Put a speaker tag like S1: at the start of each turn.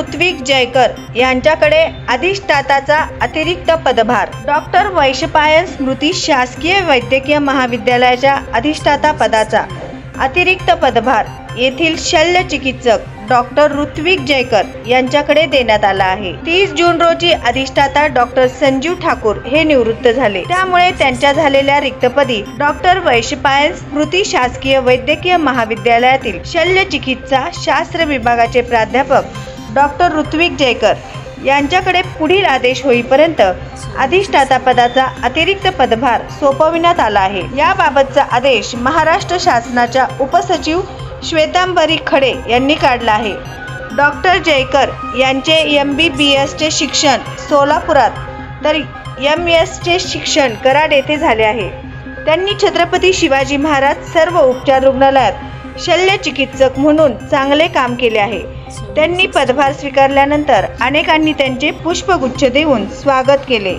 S1: ऋत्विक जयकर यांच्याकडे अधिष्ठाताचा अतिरिक्त पदभार। डॉक्टर वैशंपायन स्मृती शासकीय वैद्यकीय महाविद्यालयाच्या अधिष्ठाता पदाचा अतिरिक्त पदभार येथील शल्य चिकित्सक डॉक्टर ऋत्विक जयकर यांच्याकडे देण्यात आला आहे। 30 जून रोजी अधिष्ठाता डॉक्टर संजीव ठाकूर हे निवृत्त झाले, त्यामुळे त्यांच्या झालेल्या रिक्तपदी डॉक्टर वैशंपायन स्मृती शासकीय वैद्यकीय महाविद्यालयातील शल्य चिकित्सा शास्त्र विभागाचे प्राध्यापक डॉक्टर ऋत्विक जयकर यांच्याकडे पुढील आदेश होईपर्यंत अधिष्ठाता पदाचा अतिरिक्त पदभार सोपविण्यात आला आहे। याबाबतचा आदेश महाराष्ट्र शासनाच्या उपसचिव श्वेतांबरी खडे यांनी काढला आहे। डॉक्टर जयकर यांचे MBBS चे शिक्षण सोलापुरात तर MS चे शिक्षण कराड येथे झाले आहे। त्यांनी छत्रपती शिवाजी महाराज सर्व उपचार रुग्णालयात शल्य चिकित्सक म्हणून चांगले काम केले आहे। त्यांनी पदभार स्वीकारल्यानंतर अनेकांनी त्यांचे पुष्पगुच्छ देऊन स्वागत केले।